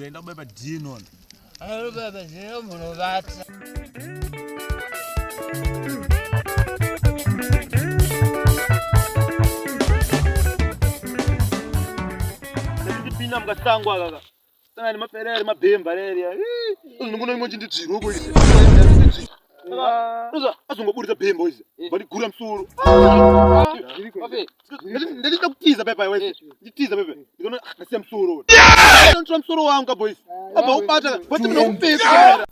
Ndira enda kubeba dino. Ayo baba dino mbono vatsa. Ndipinda mukasangwa kaka. Sanga ni maperere mabhemba rere. Ndinogona imwe chinditsiro ko isi. Uza azongoburitsa bhembo isi. Bali gura msuru. Ndinda kutiza pepa wewe. Nditiza pepe. Ndikona ngasiya msuru. Ndinontra msuru wangu boys. Aba ubata, bathi mina ukuphetha.